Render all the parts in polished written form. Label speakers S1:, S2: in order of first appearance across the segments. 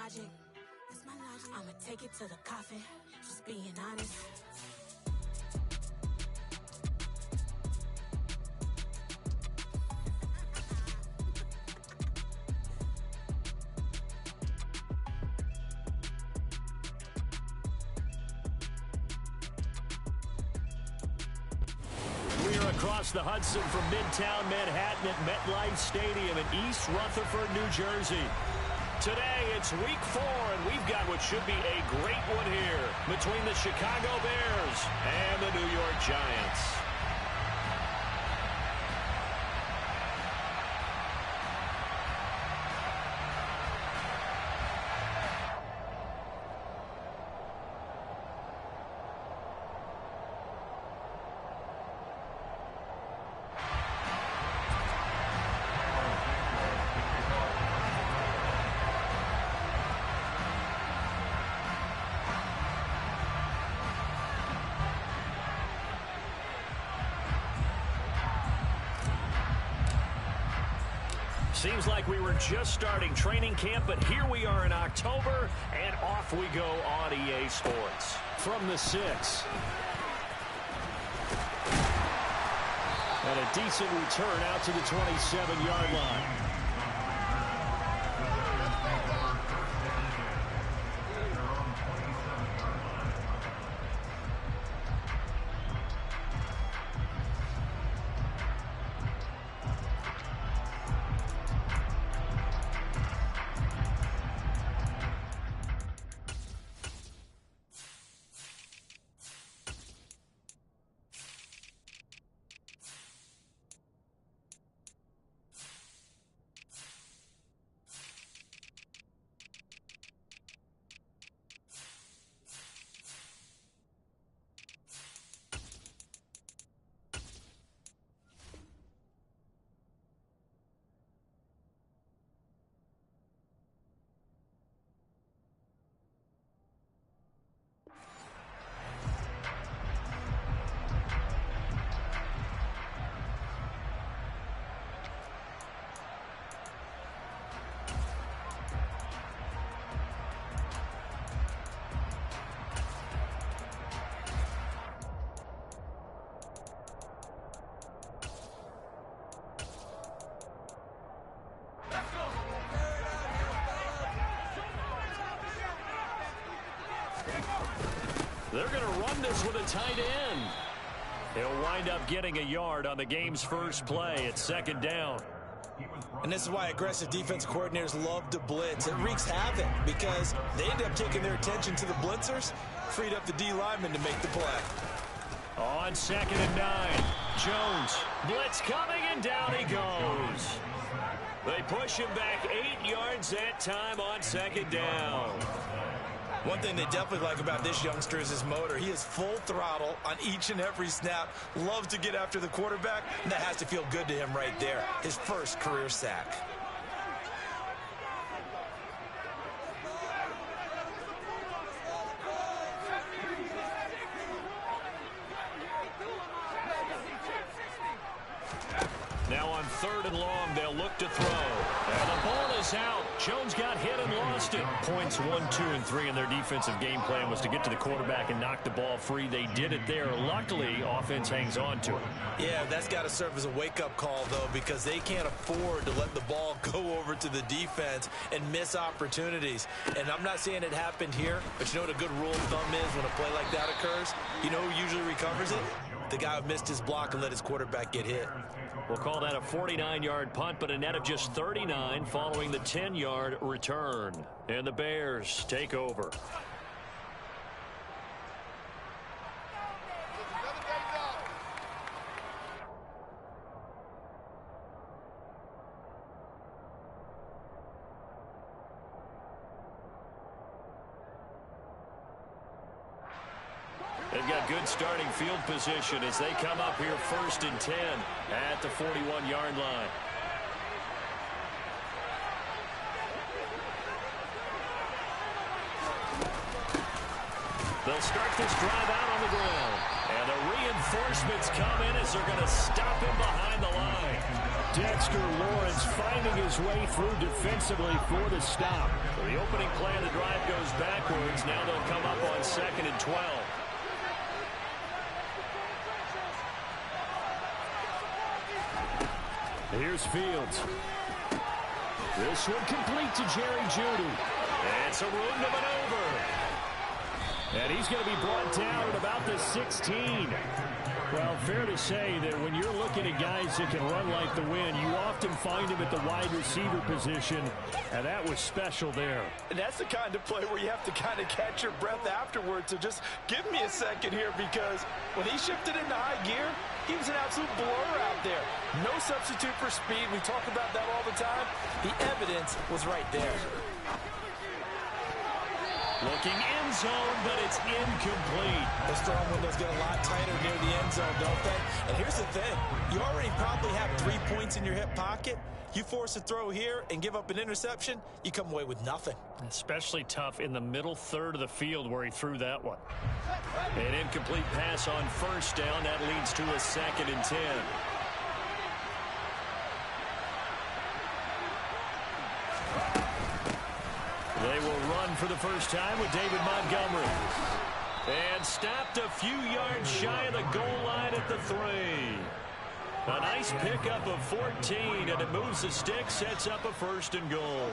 S1: logic. I'ma take it to the coffin, just being honest.
S2: Across the Hudson from Midtown Manhattan at MetLife Stadium in East Rutherford, New Jersey. Today, it's week 4, and we've got what should be a great one here between the Chicago Bears and the New York Giants. Seems like we were just starting training camp, but here we are in October, and off we go on EA Sports. From the 6. And a decent return out to the 27-yard line. They're going to run this with a tight end. He'll wind up getting a yard on the game's first play at 2nd down.
S3: And this is why aggressive defense coordinators love to blitz. It wreaks havoc because they end up taking their attention to the blitzers, freed up the D lineman to make the play.
S2: On 2nd and 9, Jones. Blitz coming, and down he goes. They push him back 8 yards that time on 2nd down.
S3: One thing they definitely like about this youngster is his motor. He is full throttle on each and every snap. Loves to get after the quarterback, and that has to feel good to him right there. His first career sack.
S2: Now on 3rd and long, they'll look to throw. And the ball is out. Jones got hit and lost it. Points 1, 2, and 3 in their defensive game plan was to get to the quarterback and knock the ball free. They did it there. Luckily, offense hangs on to it.
S3: Yeah, that's got to serve as a wake-up call, though, because they can't afford to let the ball go over to the defense and miss opportunities. And I'm not saying it happened here, but you know what a good rule of thumb is when a play like that occurs? You know who usually recovers it? The guy who missed his block and let his quarterback get hit.
S2: We'll call that a 49-yard punt, but a net of just 39 following the 10-yard return. And the Bears take over. They've got good starting field position as they come up here 1st and 10 at the 41-yard line. They'll start this drive out on the ground. And the reinforcements come in as they're going to stop him behind the line. Dexter Lawrence finding his way through defensively for the stop. So the opening play of the drive goes backwards. Now they'll come up on 2nd and 12. Here's Fields. This one complete to Jerry Jeudy. It's a room to maneuver. And he's going to be brought down at about the 16. Well, fair to say that when you're looking at guys that can run like the wind, you often find him at the wide receiver position, and that was special there.
S3: And that's the kind of play where you have to kind of catch your breath afterwards. So just give me a second here, because when he shifted into high gear, he was an absolute blur out there. No substitute for speed. We talk about that all the time. The evidence was right there.
S2: Looking end zone, but it's incomplete.
S3: Those throwing windows get a lot tighter near the end zone, don't they? And here's the thing. You already probably have 3 points in your hip pocket. You force a throw here and give up an interception, you come away with nothing.
S2: Especially tough in the middle third of the field where he threw that one. An incomplete pass on 1st down. That leads to a 2nd and 10. They will run for the first time with David Montgomery. And stopped a few yards shy of the goal line at the 3. A nice pickup of 14, and it moves the stick, sets up a 1st and goal.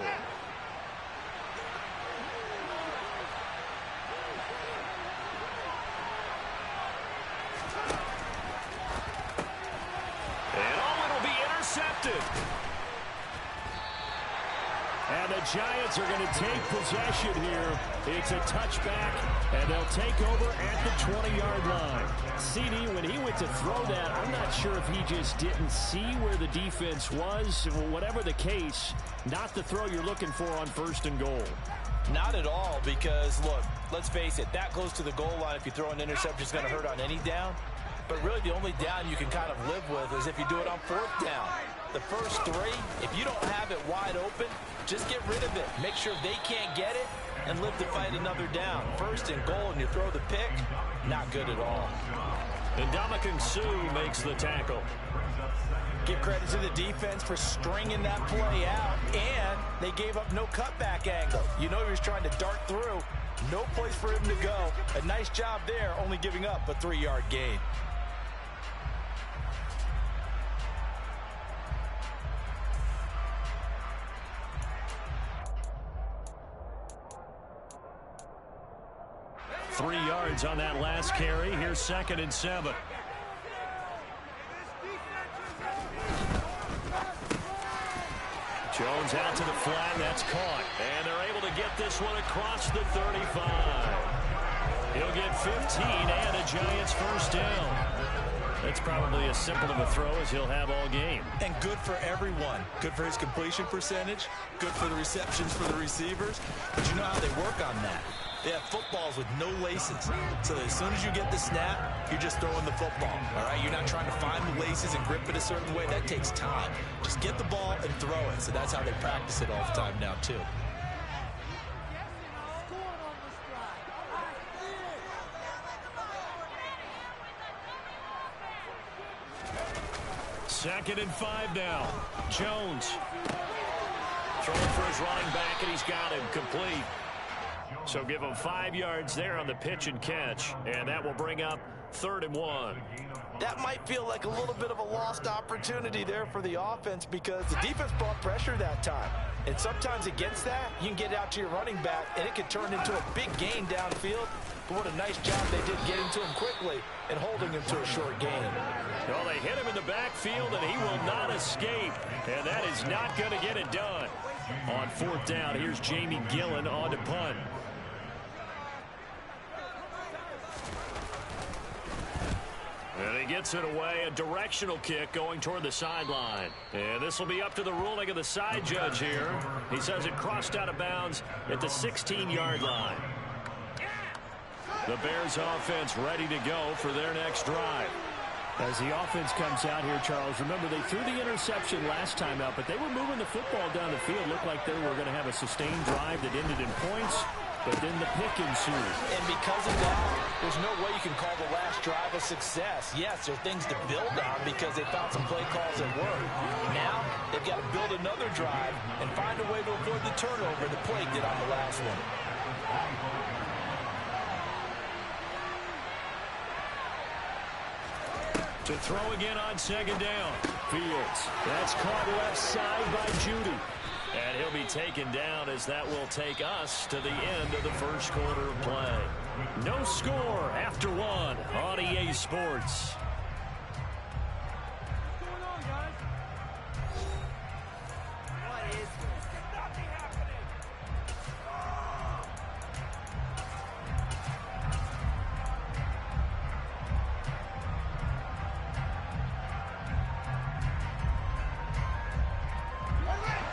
S2: And it'll be intercepted. And the Giants are going to take possession here. It's a touchback, and they'll take over at the 20-yard line. CD, when he went to throw that, I'm not sure if he just didn't see where the defense was. Whatever the case, not the throw you're looking for on 1st and goal.
S3: Not at all, because, look, let's face it, that close to the goal line, if you throw an interception, it's going to hurt on any down. But really the only down you can kind of live with is if you do it on 4th down. The first 3, if you don't have it wide open, just get rid of it. Make sure they can't get it and live to fight another down. 1st and goal, and you throw the pick, not good at all.
S2: And Ndamukong Suh makes the tackle.
S3: Give credit to the defense for stringing that play out, and they gave up no cutback angle. You know he was trying to dart through. No place for him to go. A nice job there, only giving up a 3-yard gain.
S2: Three yards on that last carry. Here's 2nd and 7. Jones out to the flat. That's caught. And they're able to get this one across the 35. He'll get 15 and a Giants 1st down. That's probably as simple of a throw as he'll have all game.
S3: And good for everyone. Good for his completion percentage. Good for the receptions for the receivers. But you know how they work on that. They have footballs with no laces. So as soon as you get the snap, you're just throwing the football. All right? You're not trying to find the laces and grip it a certain way. That takes time. Just get the ball and throw it. So that's how they practice it all the time now, too.
S2: Second and 5 now. Jones throwing for his running back, and he's got him complete. So give him 5 yards there on the pitch and catch, and that will bring up 3rd and 1.
S3: That might feel like a little bit of a lost opportunity there for the offense, because the defense brought pressure that time. And sometimes against that, you can get out to your running back, and it could turn into a big gain downfield. But what a nice job they did getting to him quickly and holding him to a short gain.
S2: Well, they hit him in the backfield, and he will not escape. And that is not going to get it done. On 4th down, here's Jamie Gillen on to punt. And he gets it away, a directional kick going toward the sideline. And this will be up to the ruling of the side judge here. He says it crossed out of bounds at the 16-yard line. The Bears offense ready to go for their next drive. As the offense comes out here, Charles, remember they threw the interception last time out, but they were moving the football down the field. Looked like they were going to have a sustained drive that ended in points, but then the pick ensued.
S3: And because of that, there's no way you can call the last drive a success. Yes, there are things to build on because they found some play calls that work. Now, they've got to build another drive and find a way to avoid the turnover the play did on the last one.
S2: To throw again on second down. Fields. That's caught left side by Judy. And he'll be taken down as that will take us to the end of the first quarter of play. No score after one on EA Sports.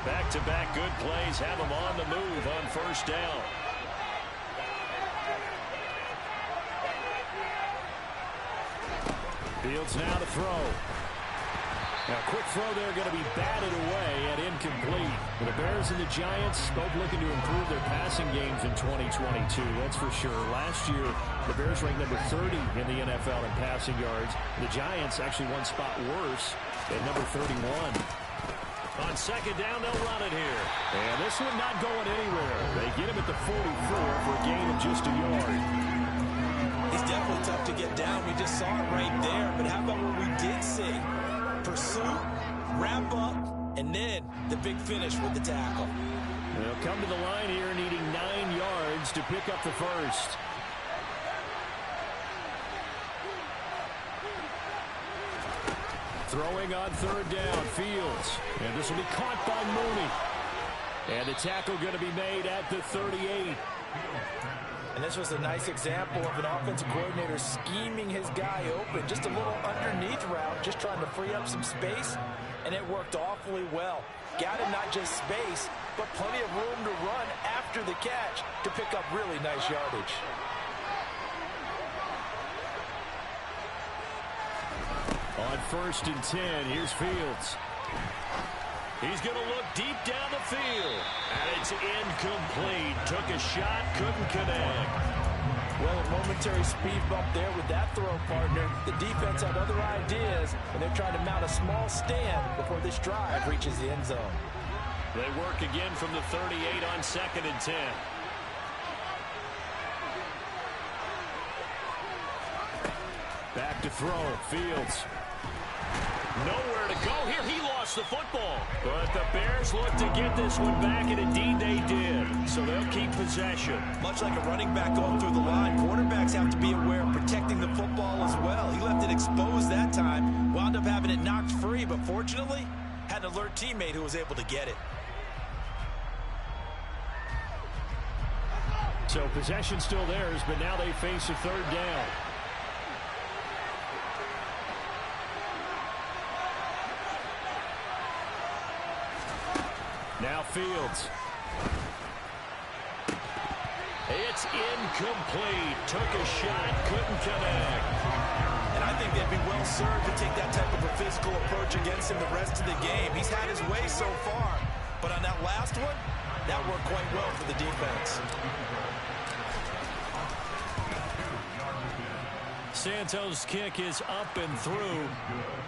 S2: Back-to-back good plays have him on the move on first down. Fields now to throw. Now, quick throw there going to be batted away and incomplete. The Bears and the Giants both looking to improve their passing games in 2022, that's for sure. Last year, the Bears ranked number 30 in the NFL in passing yards. The Giants actually one spot worse at number 31. On second down, they'll run it here. And this one not going anywhere. They get him at the 44 for a gain of just a yard.
S3: He's definitely tough to get down. We just saw it right there. But how about what we did see? Pursuit, wrap up, and then the big finish with the tackle.
S2: They'll come to the line here needing 9 yards to pick up the first. Throwing on third down, Fields. And this will be caught by Mooney. And the tackle going to be made at the 38.
S3: And this was a nice example of an offensive coordinator scheming his guy open. Just a little underneath route, just trying to free up some space. And it worked awfully well. Got him not just space, but plenty of room to run after the catch to pick up really nice yardage.
S2: On first and 10, here's Fields. He's going to look deep down the field. And it's incomplete. Took a shot, couldn't connect.
S3: Well, a momentary speed bump there with that throw, partner. The defense had other ideas, and they're trying to mount a small stand before this drive reaches the end zone.
S2: They work again from the 38 on second and 10. Back to throw, Fields. Nowhere to go here. He lost the football. But the Bears look to get this one back, and indeed they did. So they'll keep possession.
S3: Much like a running back going through the line, quarterbacks have to be aware of protecting the football as well. He left it exposed that time, wound up having it knocked free, but fortunately, had an alert teammate who was able to get it.
S2: So possession still theirs, but now they face a third down. Now Fields. It's incomplete. Took a shot, couldn't connect.
S3: And I think they'd be well served to take that type of a physical approach against him the rest of the game. He's had his way so far. But on that last one, that worked quite well for the defense.
S2: Santos' kick is up and through.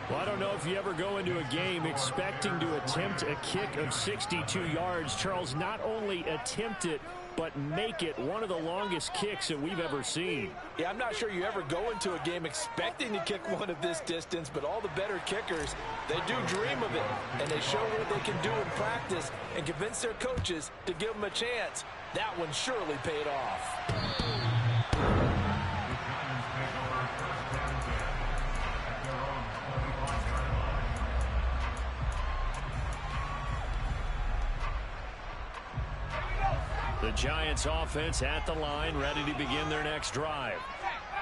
S2: Well, I don't know if you ever go into a game expecting to attempt a kick of 62 yards. Charles, not only attempt it, but make it one of the longest kicks that we've ever seen.
S3: Yeah, I'm not sure you ever go into a game expecting to kick one of this distance, but all the better kickers, they do dream of it, and they show what they can do in practice and convince their coaches to give them a chance. That one surely paid off.
S2: The Giants offense at the line, ready to begin their next drive.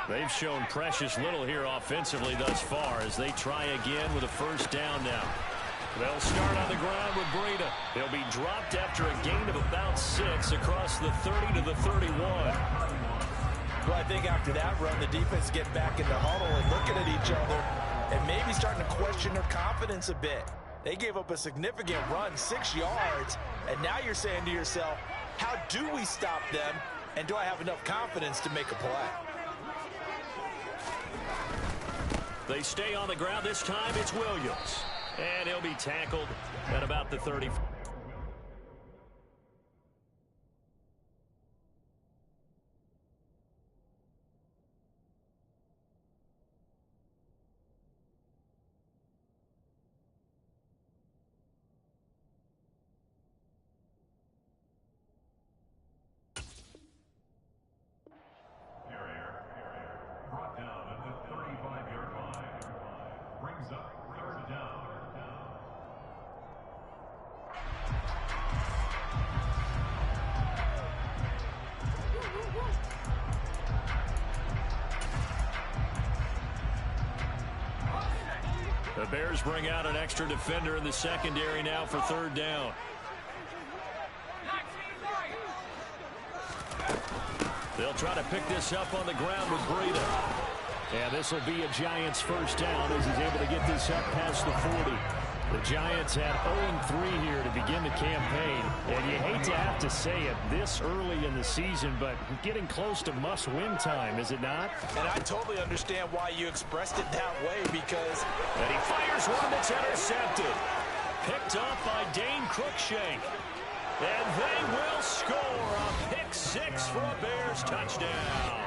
S2: They've shown precious little here offensively thus far as they try again with a first down now. They'll start on the ground with Breida. He'll be dropped after a gain of about 6 across the 30 to the 31.
S3: Well, I think after that run, the defense get back in the huddle and looking at each other. and maybe starting to question their confidence a bit. They gave up a significant run, 6 yards, and now you're saying to yourself, how do we stop them, and do I have enough confidence to make a play?
S2: They stay on the ground. This time it's Williams. And he'll be tackled at about the 30.
S4: Brought down at the 35-yard line. Brings up third down.
S2: The Bears bring out an extra defender in the secondary now for third down. They'll try to pick this up on the ground with Breida. And this will be a Giants first down as he's able to get this up past the 40. The Giants had 0-3 here to begin the campaign. And you hate to have to say it this early in the season, but getting close to must-win time, is it not?
S3: And I totally understand why you expressed it that way, because...
S2: And he fires one that's intercepted. Picked up by Dane Cruikshank. And they will score a pick six for a Bears touchdown.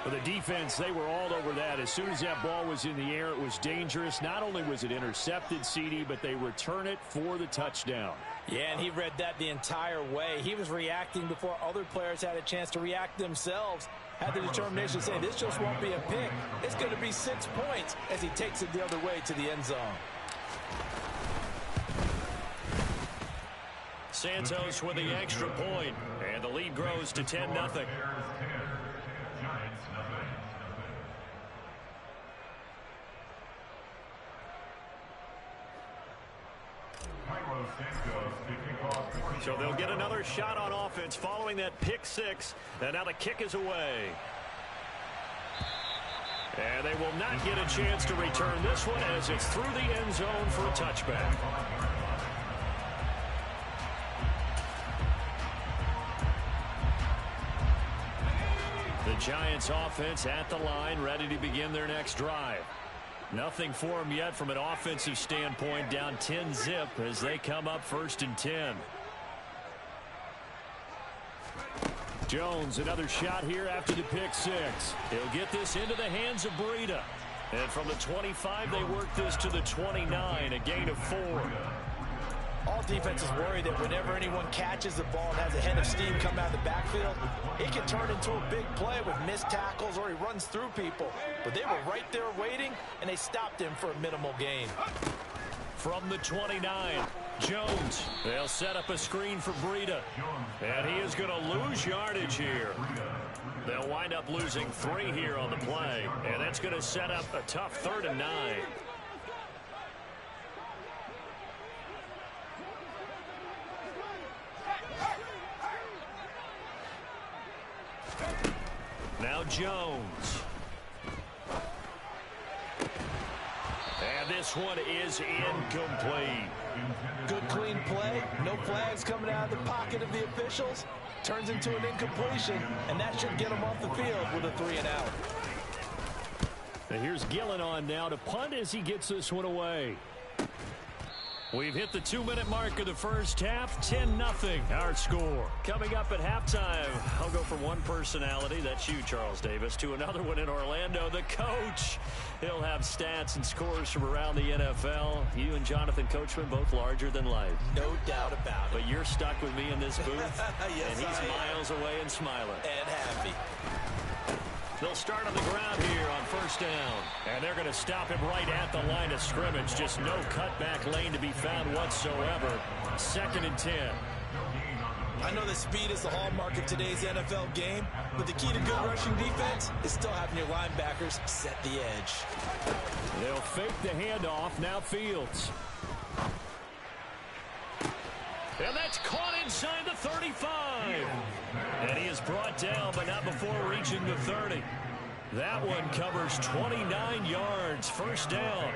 S2: For the defense, they were all over that. As soon as that ball was in the air, it was dangerous. Not only was it intercepted, CD, but they return it for the touchdown.
S3: Yeah, and he read that the entire way. He was reacting before other players had a chance to react themselves. Had the determination to say, this just won't be a pick. It's going to be 6 points as he takes it the other way to the end zone.
S2: Santos with the extra point, and the lead grows to 10-0. So they'll get another shot on offense following that pick six, and now the kick is away. And they will not get a chance to return this one as it's through the end zone for a touchback. The Giants offense at the line, ready to begin their next drive. Nothing for them yet from an offensive standpoint, down 10-zip as they come up 1st and 10. Jones, another shot here after the pick six. He'll get this into the hands of Breida. And from the 25, they work this to the 29, a gain of 4.
S3: All defenses worry that whenever anyone catches the ball and has a head of steam come out of the backfield, it can turn into a big play with missed tackles or he runs through people. But they were right there waiting, and they stopped him for a minimal gain.
S2: From the 29, Jones. They'll set up a screen for Breida. And he is going to lose yardage here. They'll wind up losing 3 here on the play. And that's going to set up a tough 3rd and 9. Now Jones. And this one is incomplete.
S3: Good clean play. No flags coming out of the pocket of the officials. Turns into an incompletion, and that should get them off the field with a 3 and out.
S2: And here's Gillen on now to punt as he gets this one away. We've hit the 2-minute mark of the first half, 10-0 our score. Coming up at halftime, I'll go from one personality, that's you, Charles Davis, to another one in Orlando, the coach. He'll have stats and scores from around the NFL. You and Jonathan Coachman, both larger than life.
S3: No doubt about it.
S2: But you're stuck with me in this booth,
S3: yes,
S2: and he's miles away and smiling.
S3: And happy.
S2: They'll start on the ground here on 1st down. And they're going to stop him right at the line of scrimmage. Just no cutback lane to be found whatsoever. 2nd and 10.
S3: I know that speed is the hallmark of today's NFL game, but the key to good rushing defense is still having your linebackers set the edge.
S2: They'll fake the handoff. Now Fields. And that's caught inside the 35. And he is brought down, but not before reaching the 30. That one covers 29 yards. First down.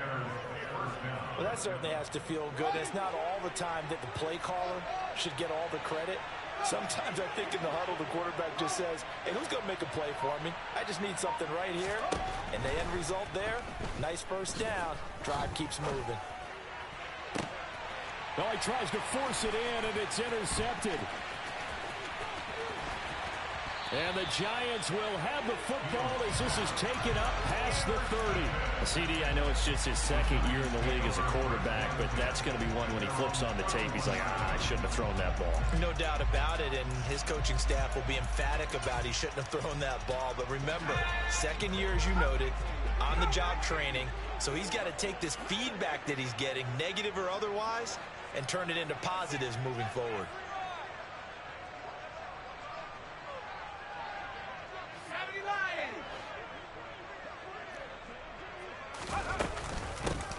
S3: Well, that certainly has to feel good. It's not all the time that the play caller should get all the credit. Sometimes I think in the huddle, the quarterback just says, hey, who's going to make a play for me? I just need something right here. And the end result there, nice first down. Drive keeps moving.
S2: Well, he tries to force it in, and it's intercepted. And the Giants will have the football as this is taken up past the 30. CD, I know it's just his second year in the league as a quarterback, but that's going to be one when he flips on the tape. He's like, I shouldn't have thrown that ball.
S3: No doubt about it, and his coaching staff will be emphatic about he shouldn't have thrown that ball. But remember, second year, as you noted, on-the-job training, so he's got to take this feedback that he's getting, negative or otherwise, and turn it into positives moving forward.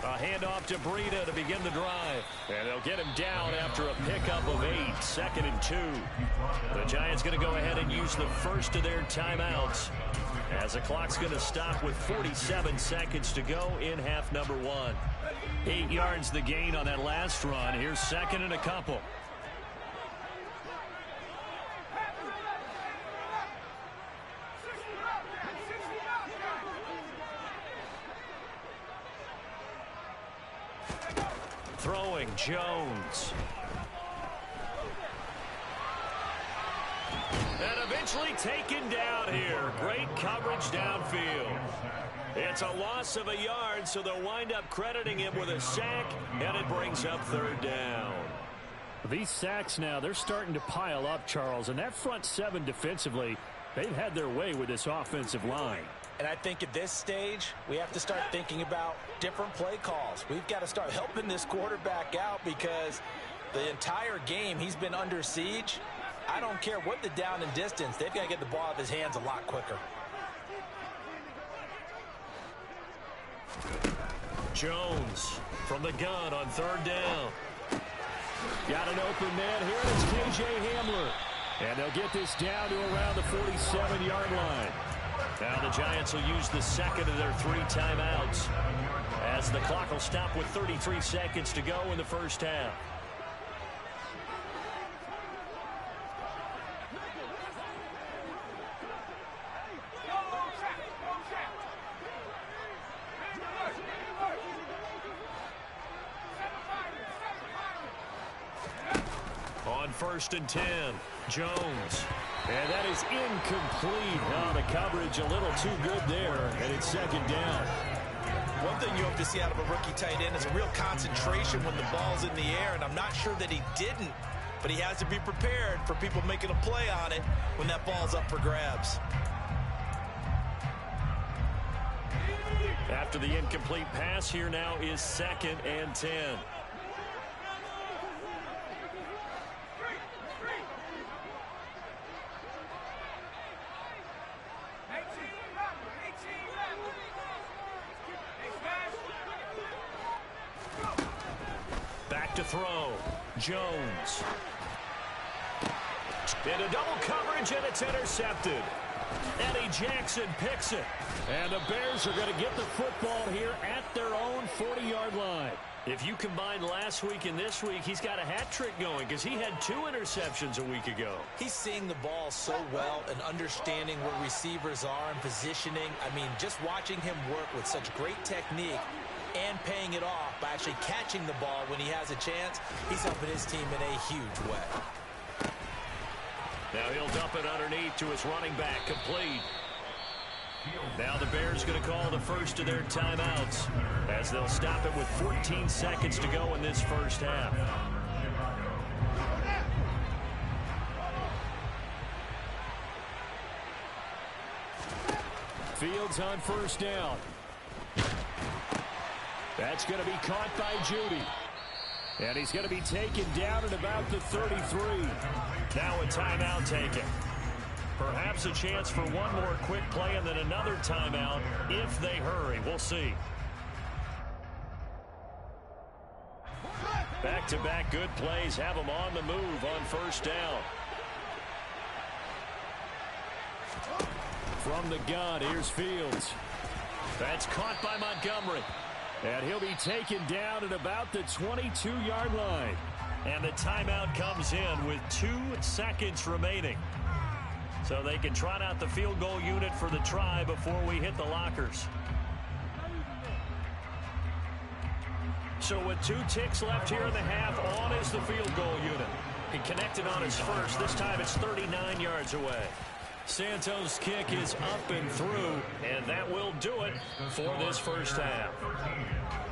S2: A handoff to Breida to begin the drive. And they'll get him down after a pickup of 8. 2nd and 2. The Giants going to go ahead and use the first of their timeouts as the clock's going to stop with 47 seconds to go in half number 1. 8 yards the gain on that last run. Here's 2nd and a couple. Throwing Jones. And eventually taken down here. Great coverage downfield. It's a loss of a yard, so they'll wind up crediting him with a sack, and it brings up 3rd down. These sacks now, they're starting to pile up, Charles, and that front 7 defensively, they've had their way with this offensive line.
S3: And I think at this stage, we have to start thinking about different play calls. We've got to start helping this quarterback out because the entire game he's been under siege. I don't care what the down and distance. They've got to get the ball out of his hands a lot quicker.
S2: Jones from the gun on 3rd down. Got an open man here. It's K.J. Hamler. And they'll get this down to around the 47-yard line. Now the Giants will use the 2nd of their 3 timeouts as the clock will stop with 33 seconds to go in the first half. On 1st and 10, Jones. And that is incomplete. Oh, the coverage a little too good there, and it's 2nd down.
S3: One thing you hope to see out of a rookie tight end is a real concentration when the ball's in the air, and I'm not sure that he didn't, but he has to be prepared for people making a play on it when that ball's up for grabs.
S2: After the incomplete pass, here now is 2nd and 10. To throw, Jones. Into double coverage, and it's intercepted. Eddie Jackson picks it. And the Bears are going to get the football here at their own 40-yard line. If you combine last week and this week, he's got a hat trick going because he had 2 interceptions a week ago.
S3: He's seeing the ball so well and understanding where receivers are and positioning. I mean, just watching him work with such great technique and paying it off by actually catching the ball when he has a chance, he's helping his team in a huge way.
S2: Now he'll dump it underneath to his running back, complete. Now the Bears going to call the first of their timeouts as they'll stop it with 14 seconds to go in this first half. Fields on 1st down. That's going to be caught by Judy. And he's going to be taken down at about the 33. Now a timeout taken. Perhaps a chance for one more quick play and then another timeout if they hurry. We'll see. Back-to-back good plays have them on the move on 1st down. From the gun, here's Fields. That's caught by Montgomery. And he'll be taken down at about the 22-yard line. And the timeout comes in with 2 seconds remaining. So they can trot out the field goal unit for the try before we hit the lockers. So with 2 ticks left here in the half, on is the field goal unit. He connected on his first. This time it's 39 yards away. Santos' kick is up and through, and that will do it for this first half.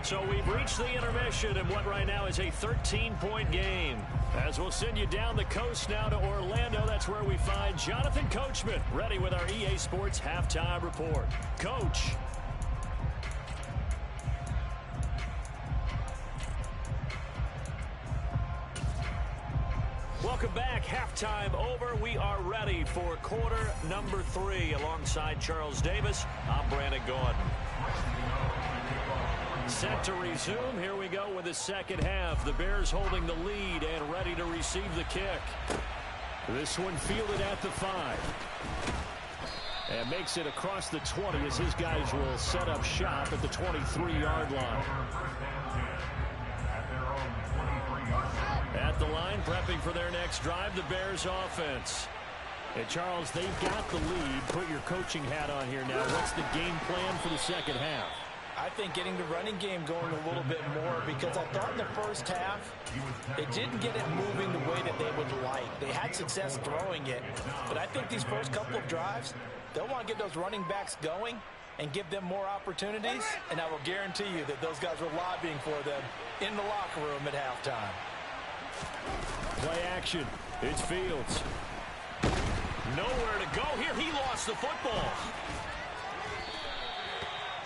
S2: So we've reached the intermission in what right now is a 13-point game. As we'll send you down the coast now to Orlando, that's where we find Jonathan Coachman ready with our EA Sports Halftime Report. Coach. Welcome back. Halftime over. We are ready for quarter number 3 alongside Charles Davis. I'm Brandon Gordon. Set to resume. Here we go with the second half. The Bears holding the lead and ready to receive the kick. This one fielded at the 5. And makes it across the 20 as his guys will set up shop at the 23-yard line. At the line, prepping for their next drive, the Bears offense. And Charles, they've got the lead. Put your coaching hat on here now. What's the game plan for the second half?
S3: I think getting the running game going a little bit more, because I thought in the first half they didn't get it moving the way that they would like. They had success throwing it, but I think these first couple of drives, they'll want to get those running backs going and give them more opportunities, and I will guarantee you that those guys were lobbying for them in the locker room at halftime.
S2: Play action. It's Fields. Nowhere to go here. He lost the football.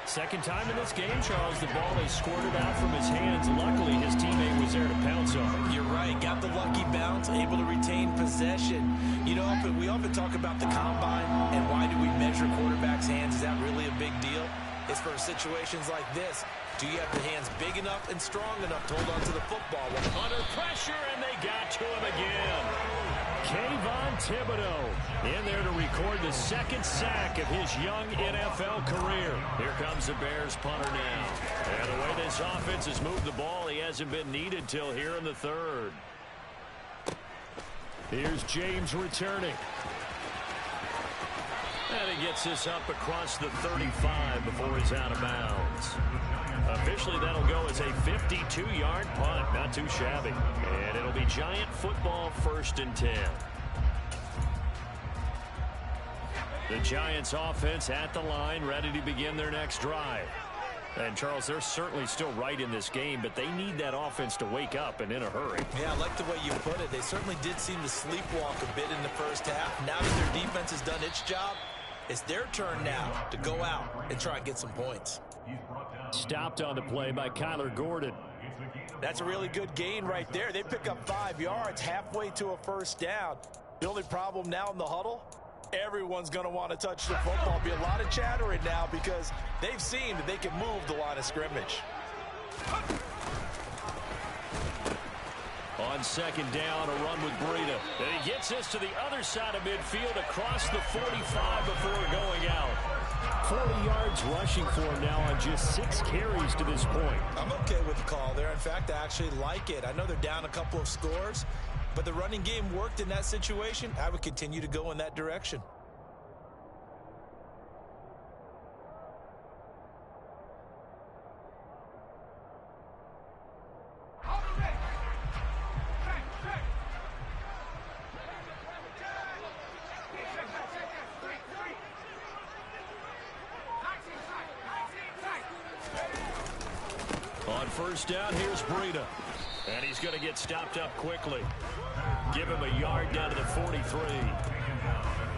S2: Second time in this game, Charles, the ball is squirted out from his hands. Luckily, his teammate was there to pounce on it. You're right. Got the lucky bounce, able to retain possession. You know, we often talk about the combine and why do we measure quarterbacks' hands. Is that really a big deal? It's for situations like this. Do you have the hands big enough and strong enough to hold on to the football? Under pressure, and they got to him again. Kayvon Thibodeau in there to record the second sack of his young NFL career. Here comes the Bears punter now. And the way this offense has moved the ball, he hasn't been needed till here in the third. Here's James returning. And he gets this up across the 35 before he's out of bounds. Officially, that'll go as a 52-yard punt. Not too shabby. And it'll be Giant football 1st and 10. The Giants offense at the line, ready to begin their next drive. And, Charles, they're certainly still right in this game, but they need that offense to wake up and in a hurry. Yeah, I like the way you put it. They certainly did seem to sleepwalk a bit in the first half. Now that their defense has done its job, it's their turn now to go out and try and get some points. Stopped on the play by Kyler Gordon. That's a really good gain right there. They pick up 5 yards halfway to a first down. The only problem now in the huddle, everyone's going to want to touch the football. Be a lot of chattering now because they've seen that they can move the line of scrimmage. On second down, a run with Breida. And he gets this to the other side of midfield across the 45 before going out. 40 yards rushing for him now on just 6 carries to this point. I'm okay with the call there. In fact, I actually like it. I know they're down a couple of scores, but the running game worked in that situation. I would continue to go in that direction. On first down, here's Breida. And he's going to get stopped up quickly. Give him a yard down to the 43.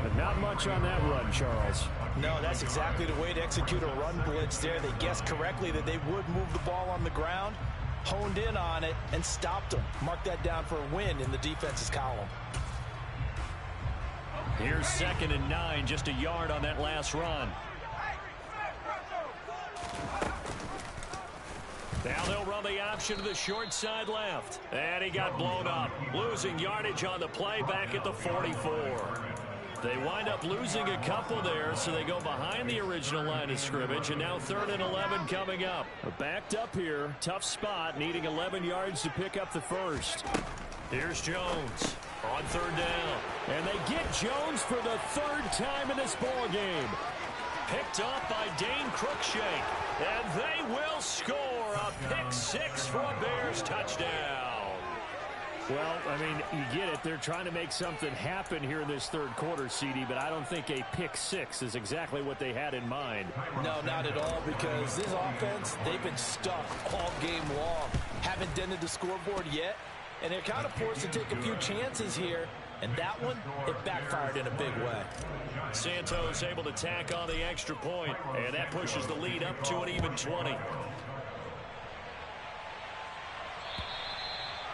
S2: But not much on that run, Charles. No, that's exactly the way to execute a run blitz there. They guessed correctly that they would move the ball on the ground, honed in on it, and stopped them. Mark that down for a win in the defense's column. Here's 2nd and 9, just a yard on that last run. Now they'll run the option to the short side left. And he got blown up. Losing yardage on the play back at the 44. They wind up losing a couple there, so they go behind the original line of scrimmage, and now 3rd and 11 coming up. Backed up here, tough spot, needing 11 yards to pick up the first. Here's Jones on 3rd down. And they get Jones for the 3rd time in this ball game. Picked up by Dane Cruikshank, and they will score a pick 6 for a Bears touchdown. Well, I mean, you get it. They're trying to make something happen here in this 3rd quarter, CD, but I don't think a pick 6 is exactly what they had in mind.
S3: No, not at all, because this offense, they've been stuck all game long. Haven't dented the scoreboard yet, and they're kind of forced to take a few chances here, and that one, it backfired in a big way.
S2: Santos able to tack on the extra point, and that pushes the lead up to an even 20.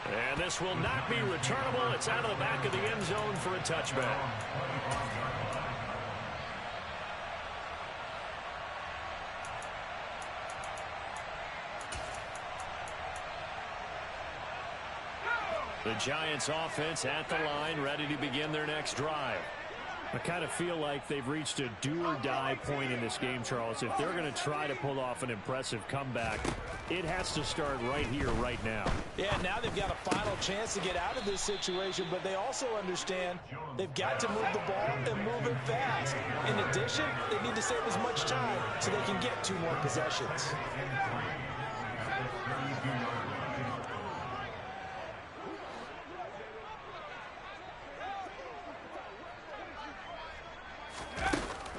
S2: And this will not be returnable. It's out of the back of the end zone for a touchback. The Giants offense at the line, ready to begin their next drive. I kind of feel like they've reached a do-or-die point in this game, Charles. If they're going to try to pull off an impressive comeback, it has to start right here, right now.
S3: Yeah, now they've got a final chance to get out of this situation, but they also understand they've got to move the ball and move it fast. In addition, they need to save as much time so they can get 2 more possessions.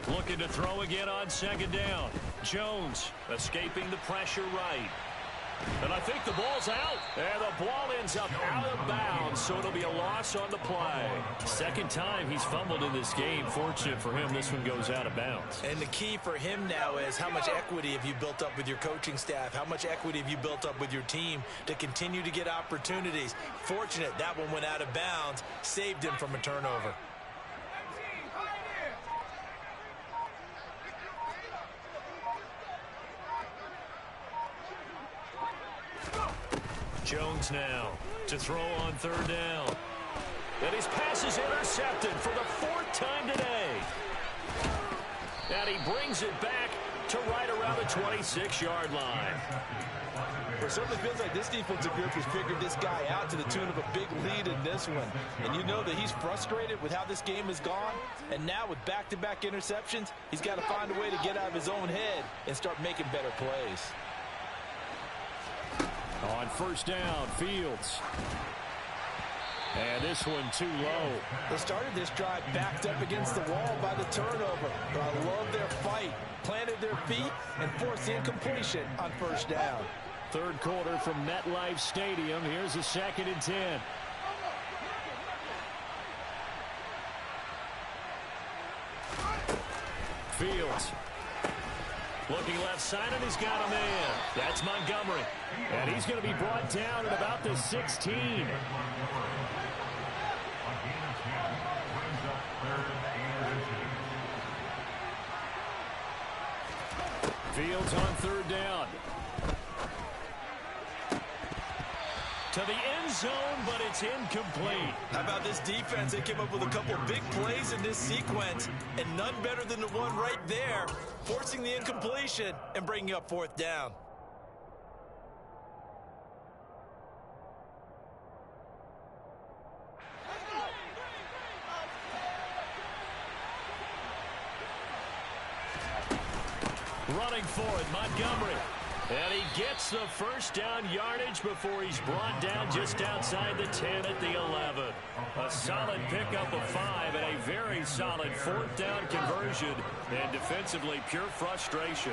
S2: Looking to throw again on 2nd down. Jones escaping the pressure right. And I think the ball's out. And the ball ends up out of bounds, so it'll be a loss on the play. 2nd time he's fumbled in this game. Fortunate for him, this one goes out of bounds.
S3: And the key for him now is how much equity have you built up with your coaching staff? How much equity have you built up with your team to continue to get opportunities? Fortunate that one went out of bounds, saved him from a turnover.
S2: Jones now to throw on 3rd down. And his pass is intercepted for the 4th time today. And he brings it back to right around the 26-yard line.
S3: It certainly feels like this defensive group has figured this guy out to the tune of a big lead in this one. And you know that he's frustrated with how this game has gone. And now with back-to-back interceptions, he's got to find a way to get out of his own head and start making better plays.
S2: On 1st down, Fields. And this one too low.
S3: They started this drive backed up against the wall by the turnover. But I love their fight. Planted their feet and forced the incompletion on 1st down.
S2: 3rd quarter from MetLife Stadium. Here's a 2nd and 10. Fields. Looking left side, and he's got a man. That's Montgomery. And he's going to be brought down at about the 16. Fields on 3rd down. To the end zone, but it's incomplete.
S3: How about this defense? They came up with a couple big plays in this sequence, and none better than the one right there, forcing the incompletion and bringing up 4th down.
S2: Running for it, Montgomery. And he gets the 1st down yardage before he's brought down just outside the 10 at the 11. A solid pickup of 5 and a very solid 4th down conversion. And defensively, pure frustration.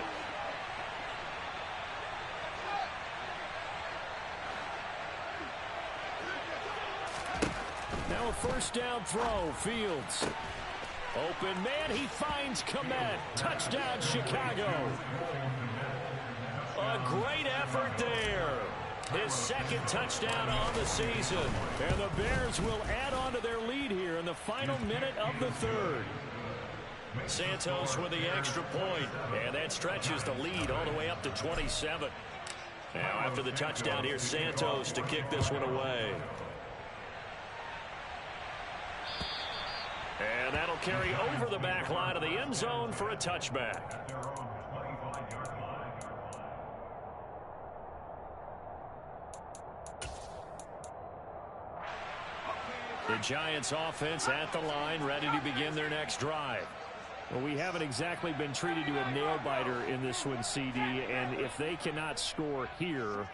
S2: Now a 1st down throw, Fields. Open man, he finds Komet. Touchdown, Chicago. A great effort there. His 2nd touchdown on the season. And the Bears will add on to their lead here in the final minute of the 3rd. Santos with the extra point. And that stretches the lead all the way up to 27. Now after the touchdown, here's Santos to kick this one away. And that'll It'll carry over the back line of the end zone for a touchback.
S4: Their own 25-yard line.
S2: The Giants offense at the line, ready to begin their next drive. Well, we haven't exactly been treated to a nail-biter in this one, CD, and if they cannot score here,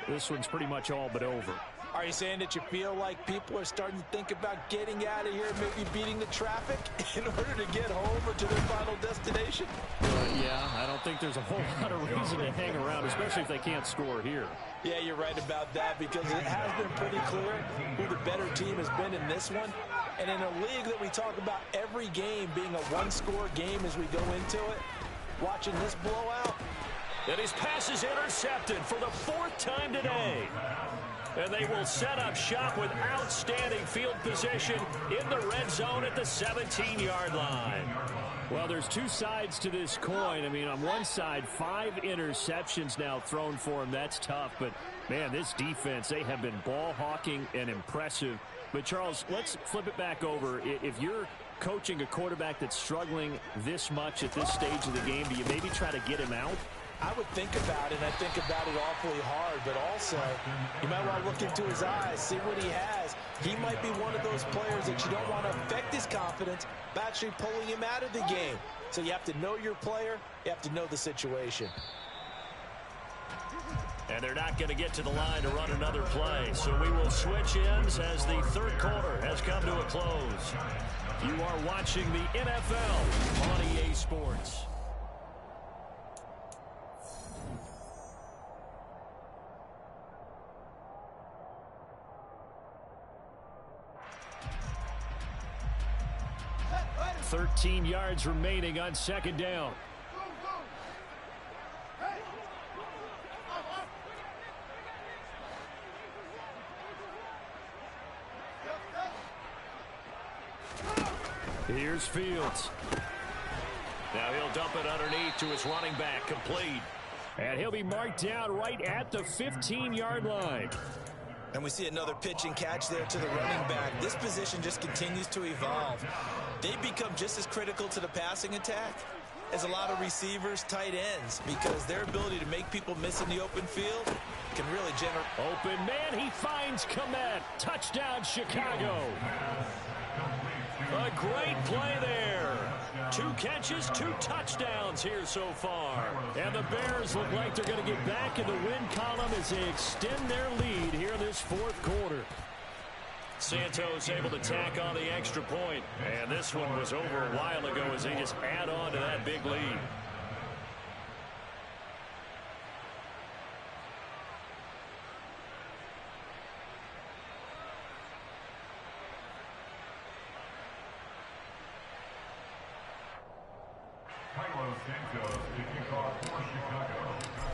S2: this one's pretty much all but over.
S3: Are you saying that you feel like people are starting to think about getting out of here, maybe beating the traffic in order to get home or to their final destination?
S2: Yeah, I don't think there's a whole lot of reason to hang around, especially if they can't score here.
S3: Yeah, you're right about that, because it has been pretty clear who the better team has been in this one. And in a league that we talk about every game being a one-score game as we go into it, watching this blowout.
S2: And his pass is intercepted for the 4th time today. And they will set up shop with outstanding field position in the red zone at the 17-yard line. Well, there's two sides to this coin. I mean, on one side, 5 interceptions now thrown for him. That's tough. But, man, this defense, they have been ball hawking and impressive. But, Charles, let's flip it back over. If you're coaching a quarterback that's struggling this much at this stage of the game, do you maybe try to get him out?
S3: I would think about it, and I think about it awfully hard, but also you might want to look into his eyes, see what he has. He might be one of those players that you don't want to affect his confidence by actually pulling him out of the game. So you have to know your player, you have to know the situation.
S2: And they're not going to get to the line to run another play, so we will switch ends as the third quarter has come to a close. You are watching the NFL on EA Sports. $13 yards remaining on second down. Here's Fields. Now he'll dump it underneath to his running back, complete. And he'll be marked down right at the 15-yard line.
S3: And we see another pitch and catch there to the running back. This position just continues to evolve. They become just as critical to the passing attack as a lot of receivers, tight ends, because their ability to make people miss in the open field can really generate.
S2: Open man, he finds Komet. Touchdown, Chicago. A great play there. 2 catches, 2 touchdowns here so far. And the Bears look like they're going to get back in the win column as they extend their lead here in this 4th quarter. Santos able to tack on the extra point. And this one was over a while ago as they just add on to that big lead.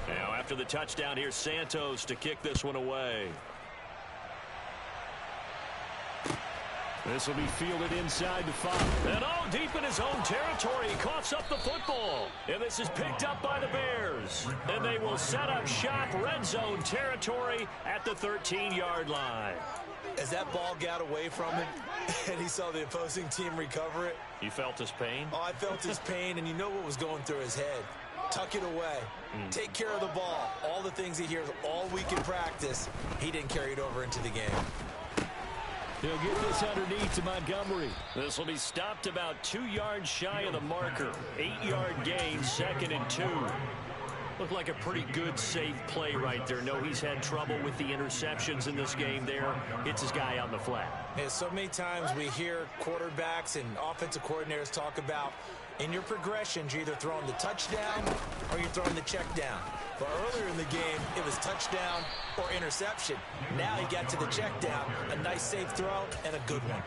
S2: Now after the touchdown, here's Santos to kick this one away. This will be fielded inside the 5. And deep in his own territory, he coughs up the football. And this is picked up by the Bears. And they will set up shop, red zone territory at the 13-yard line.
S3: As that ball got away from him and he saw the opposing team recover it.
S2: You felt his pain?
S3: Oh, I felt his pain, and you know what was going through his head. Tuck it away. Take care of the ball. All the things he hears all week in practice, he didn't carry it over into the game.
S2: He'll get this underneath to Montgomery. This will be stopped about 2 yards shy of the marker. 8-yard gain, 2nd and 2. Looked like a pretty good, safe play right there. No, he's had trouble with the interceptions in this game there. Hits his guy out in the flat.
S3: Yeah, so many times we hear quarterbacks and offensive coordinators talk about in your progressions, you're either throwing the touchdown or you're throwing the check down. But earlier in the game, it was touchdown or interception. Now he got to the check down, a nice safe throw, and a good one.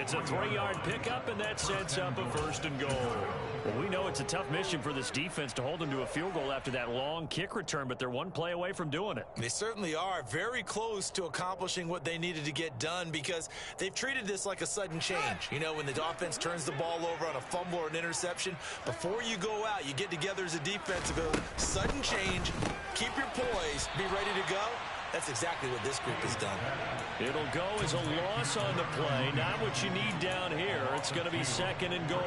S2: It's a 3-yard pickup, and that sets up a 1st and goal. Well, we know it's a tough mission for this defense to hold them to a field goal after that long kick return, but they're one play away from doing it.
S3: They certainly are very close to accomplishing what they needed to get done, because they've treated this like a sudden change. You know, when the offense turns the ball over on a fumble or an interception, before you go out, you get together as a defense and go, sudden change, keep your poise, be ready to go, That's exactly what this group has done.
S2: It'll go as a loss on the play. Not what you need down here. It's going to be 2nd and goal.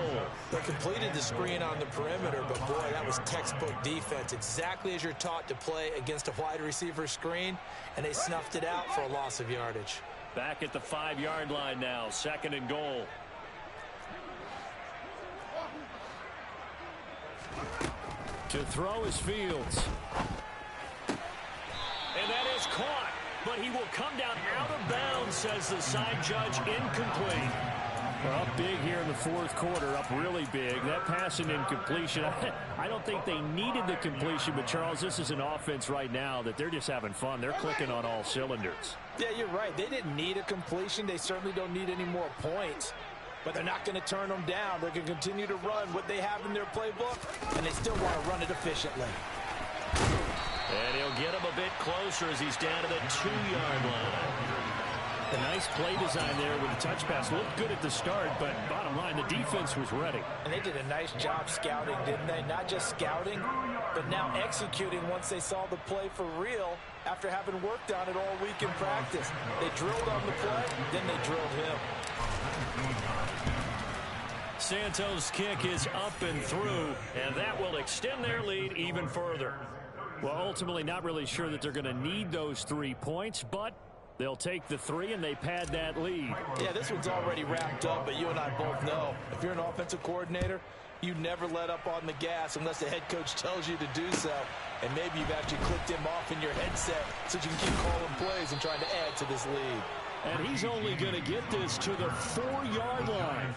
S3: They completed the screen on the perimeter, but boy, that was textbook defense. Exactly as you're taught to play against a wide receiver screen, and they snuffed it out for a loss of yardage.
S2: Back at the 5-yard line now, 2nd and goal. To throw is Fields. And that is caught, but he will come down out of bounds, says the side judge, incomplete. We're up big here in the 4th quarter, up really big. That pass and incompletion, I don't think they needed the completion, but Charles, this is an offense right now that they're just having fun. They're clicking on all cylinders.
S3: Yeah, you're right. They didn't need a completion. They certainly don't need any more points. But they're not going to turn them down. They're going to continue to run what they have in their playbook, and they still want to run it efficiently.
S2: And he'll get him a bit closer as he's down to the 2-yard line. A nice play design there with the touch pass. Looked good at the start, but bottom line, the defense was ready.
S3: And they did a nice job scouting, didn't they? Not just scouting, but now executing once they saw the play for real after having worked on it all week in practice. They drilled on the play, then they drilled him.
S2: Santos' kick is up and through, and that will extend their lead even further. Well, ultimately not really sure that they're going to need those 3 points, but they'll take the 3 and they pad that lead.
S3: Yeah, this one's already wrapped up, but you and I both know if you're an offensive coordinator, you never let up on the gas unless the head coach tells you to do so. And maybe you've actually clicked him off in your headset so you can keep calling plays and trying to add to this lead.
S2: And he's only going to get this to the 4-yard line.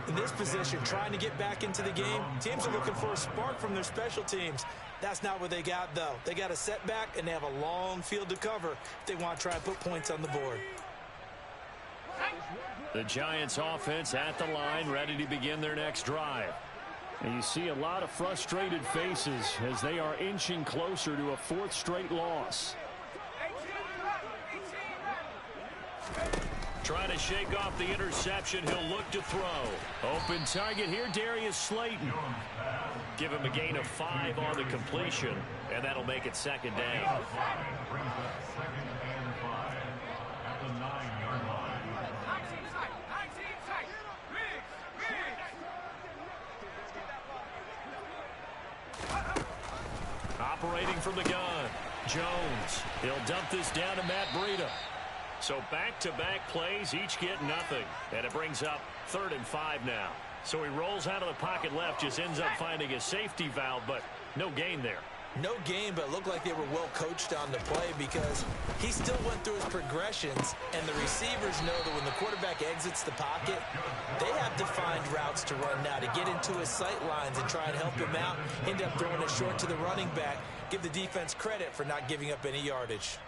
S3: In this position, trying to get back into the game, teams are looking for a spark from their special teams. That's not what they got, though. They got a setback, and they have a long field to cover if they want to try and put points on the board.
S2: The Giants offense at the line, ready to begin their next drive. And you see a lot of frustrated faces as they are inching closer to a 4th straight loss. Trying to shake off the interception. He'll look to throw. Open target here, Darius Slayton. Give him a gain of 5 on the completion, and that'll make it 2nd down. Operating from the gun, Jones. He'll dump this down to Matt Breida. So back-to-back plays, each get nothing. And it brings up 3rd and 5 now. So he rolls out of the pocket left, just ends up finding a safety valve, but no gain there.
S3: No gain, but it looked like they were well coached on the play because he still went through his progressions, and the receivers know that when the quarterback exits the pocket, they have to find routes to run now to get into his sight lines and try and help him out, end up throwing it short to the running back, give the defense credit for not giving up any yardage.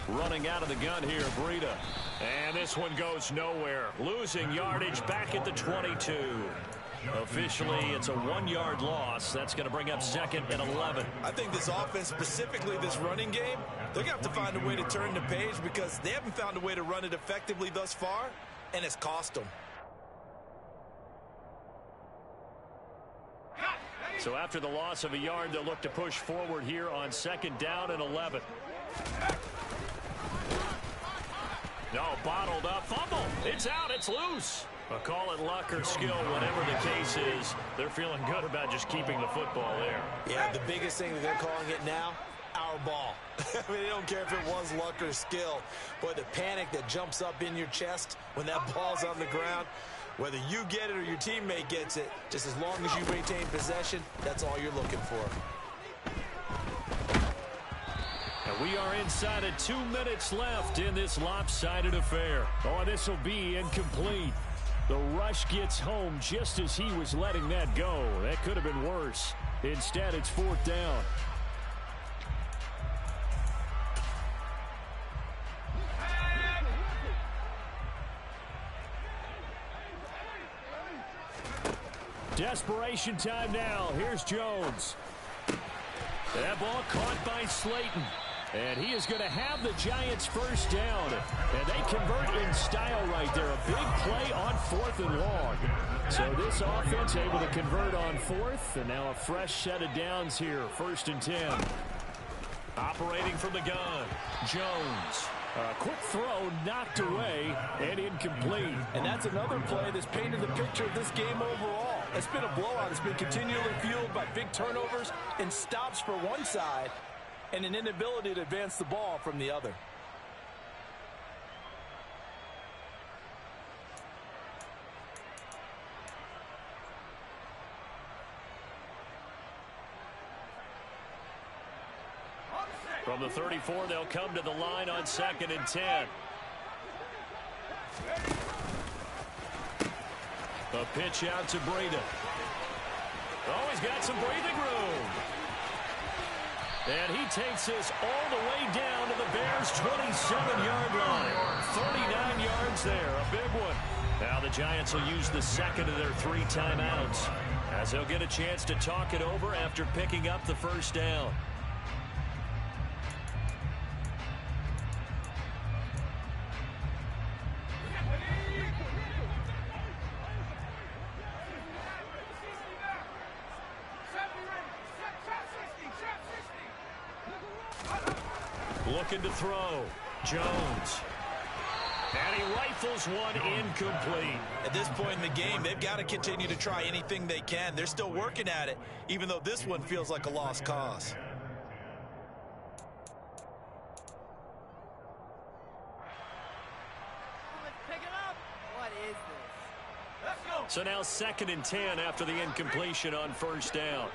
S2: Running out of the gun here, Breida. And this one goes nowhere. Losing yardage back at the 22. Officially, it's a 1-yard loss. That's going to bring up 2nd and 11.
S3: I think this offense, specifically this running game, they're going to have to find a way to turn the page because they haven't found a way to run it effectively thus far, and it's cost them.
S2: So after the loss of a yard, they'll look to push forward here on 2nd down and 11. No, bottled up, fumble. It's out, it's loose. But call it luck or skill, whatever the case is. They're feeling good about just keeping the football there.
S3: Yeah, the biggest thing that they're calling it now, our ball. I mean, they don't care if it was luck or skill. Boy, the panic that jumps up in your chest when that ball's on the ground, whether you get it or your teammate gets it, just as long as you maintain possession, that's all you're looking for.
S2: And we are inside of 2 minutes left in this lopsided affair. Oh, this will be incomplete. The rush gets home just as he was letting that go. That could have been worse. Instead, it's 4th down. Desperation time now. Here's Jones. That ball caught by Slayton. And he is going to have the Giants first down. And they convert in style right there. A big play on 4th and long. So this offense able to convert on 4th. And now a fresh set of downs here. 1st and 10. Operating from the gun, Jones. A quick throw knocked away and incomplete.
S3: And that's another play that's painted the picture of this game overall. It's been a blowout. It's been continually fueled by big turnovers and stops for one side and an inability to advance the ball from the other.
S2: From the 34, they'll come to the line on 2nd and 10. A pitch out to Breda. Oh, he's got some breathing room. And he takes this all the way down to the Bears' 27-yard line. 39 yards there, a big one. Now the Giants will use the second of their 3 timeouts, as they'll get a chance to talk it over after picking up the first down. Looking to throw. Jones. And he rifles one incomplete.
S3: At this point in the game, they've got to continue to try anything they can. They're still working at it, even though this one feels like a lost cause.
S2: So now 2nd and 10 after the incompletion on first down.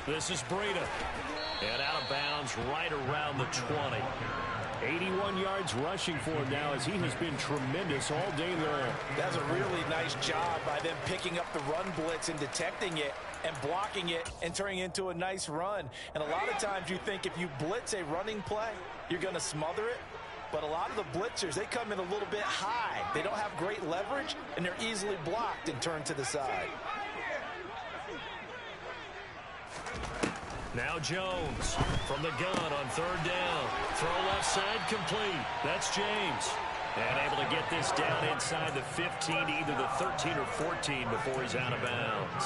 S2: This is Breda. And out of bounds right around the 20. 81 yards rushing for him now, as he has been tremendous all day long.
S3: That's a really nice job by them picking up the run blitz and detecting it and blocking it and turning it into a nice run. And a lot of times you think if you blitz a running play, you're going to smother it. But a lot of the blitzers, they come in a little bit high. They don't have great leverage, and they're easily blocked and turned to the side.
S2: Now Jones from the gun on 3rd down. Throw left side complete. That's James. And able to get this down inside the 15, either the 13 or 14 before he's out of bounds.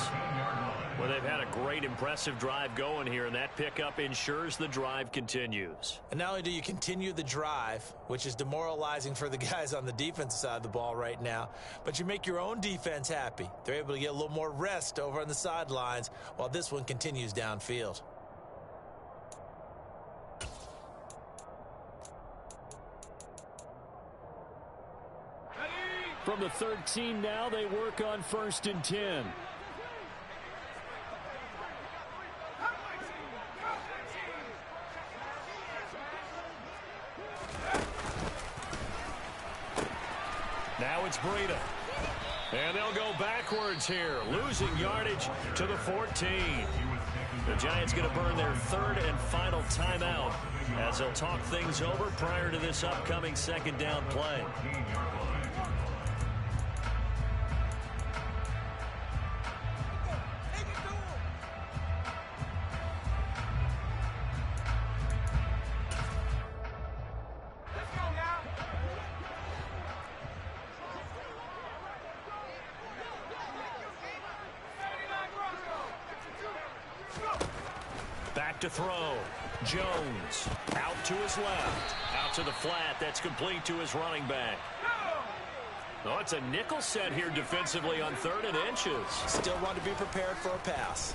S2: Well, they've had a great, impressive drive going here, and that pickup ensures the drive continues.
S3: And not only do you continue the drive, which is demoralizing for the guys on the defensive side of the ball right now, but you make your own defense happy. They're able to get a little more rest over on the sidelines while this one continues downfield.
S2: From the 13 now, they work on 1st and 10. Now it's Breda. And they'll go backwards here, losing yardage to the 14. The Giants going to burn their 3rd and final timeout as they'll talk things over prior to this upcoming 2nd down play. Back to throw. Jones out to his left. Out to the flat. That's complete to his running back. Oh, it's a nickel set here defensively on 3rd and inches.
S3: Still want to be prepared for a pass.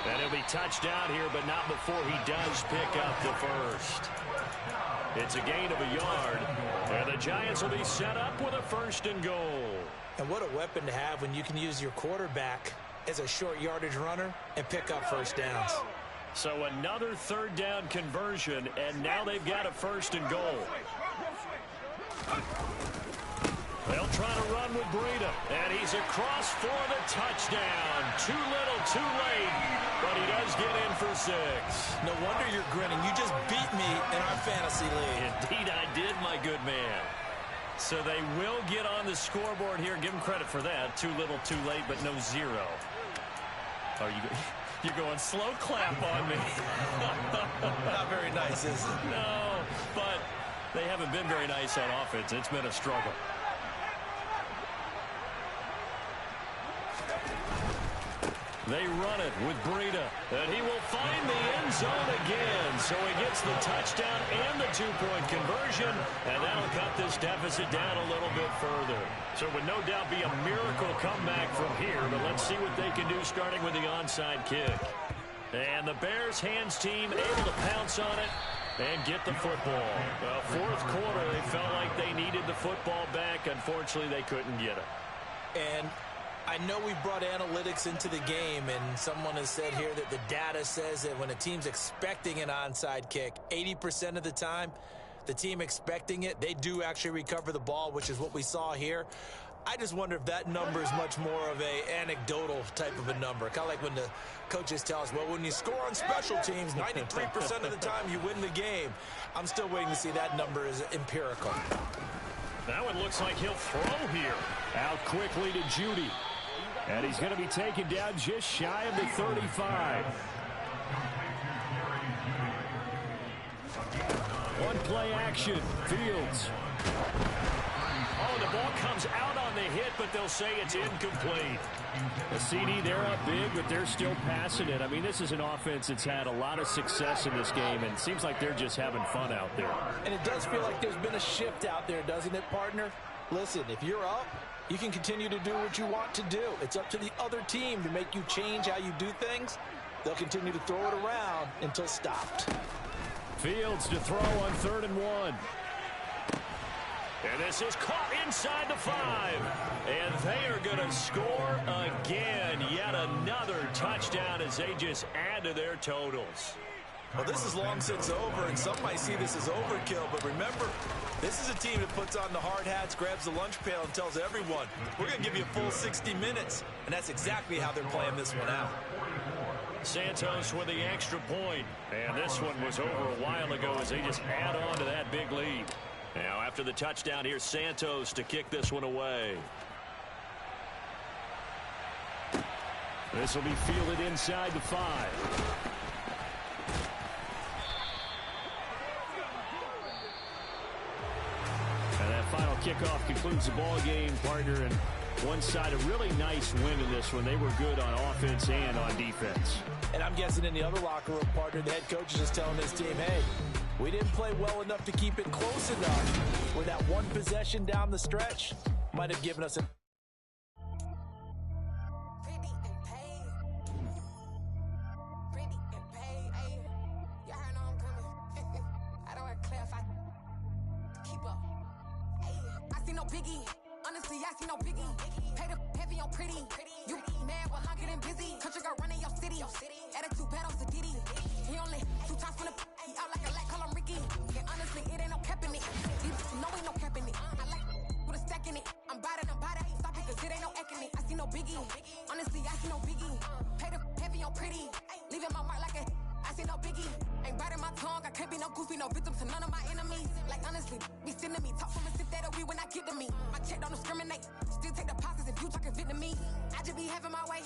S2: And he'll be touched down here, but not before he does pick up the first. It's a gain of a yard. And the Giants will be set up with a 1st and goal.
S3: And what a weapon to have when you can use your quarterback as a short yardage runner and pick up first downs.
S2: So another 3rd down conversion, and now they've got a 1st and goal. They'll try to run with Breda, and he's across for the touchdown. Too little, too late, but he does get in for 6.
S3: No wonder you're grinning. You just beat me in our fantasy league.
S2: Indeed I did, my good man. So they will get on the scoreboard here. Give them credit for that. Too little, too late, but no 0. Are you're going slow clap on me?
S3: Not very nice, is it?
S2: No, but they haven't been very nice on offense. It's been a struggle. They run it with Breida, and he will find the end zone again. So he gets the touchdown and the two-point conversion, and that'll cut this deficit down a little bit further. So it would no doubt be a miracle comeback from here, but let's see what they can do starting with the onside kick. And the Bears hands team able to pounce on it and get the football. Well, fourth quarter, they felt like they needed the football back. Unfortunately, they couldn't get it.
S3: And I know we brought analytics into the game, and someone has said here that the data says that when a team's expecting an onside kick, 80% of the time, the team expecting it, they do actually recover the ball, which is what we saw here. I just wonder if that number is much more of a anecdotal type of a number. Kind of like when the coaches tell us, well, when you score on special teams, 93% of the time you win the game. I'm still waiting to see that number is empirical.
S2: That one looks like he'll throw here. Out quickly to Judy. And he's going to be taken down just shy of the 35. One play action. Fields. Oh, the ball comes out on the hit, but they'll say it's incomplete. The CD, they're up big, but they're still passing it. I mean, this is an offense that's had a lot of success in this game, and it seems like they're just having fun out there.
S3: And it does feel like there's been a shift out there, doesn't it, partner? Listen, if you're up, you can continue to do what you want to do. It's up to the other team to make you change how you do things. They'll continue to throw it around until stopped.
S2: Fields to throw on 3rd and 1. And this is caught inside the 5. And they are going to score again. Yet another touchdown as they just add to their totals.
S3: Well, this is long since over, and some might see this as overkill. But remember, this is a team that puts on the hard hats, grabs the lunch pail, and tells everyone, we're going to give you a full 60 minutes. And that's exactly how they're playing this one out.
S2: Santos with the extra point. And this one was over a while ago as they just add on to that big lead. Now, after the touchdown, here's Santos to kick this one away. This will be fielded inside the 5. And that final kickoff concludes the ball game, partner. And one side, a really nice win in this one. They were good on offense and on defense.
S3: And I'm guessing in the other locker room, partner, the head coach is just telling his team, hey, we didn't play well enough to keep it close enough. Where that one possession down the stretch might have given us a...
S1: Biggie, honestly, I see no biggie. Pay the heavy on pretty. You mad while I'm getting busy. Country girl running your city. Attitude bad on Sadidi. He only 2 times from the he out like a light, call him Ricky. And honestly, it ain't no cap in it. No, ain't no cap in it. I like with a stack in it. I'm bad, ain't stop it, cause it ain't no acting it. I see no biggie. Honestly, I see no biggie. Pay the heavy on pretty. Leaving my mark like a I see no biggie. Ain't biting my tongue. I can't be no goofy, no victim to none of my enemies. Like honestly, be sending me talk from a sip that'll be when I get to me. My check don't discriminate. Still take deposits if you talking Vietnamese. I just be having my way.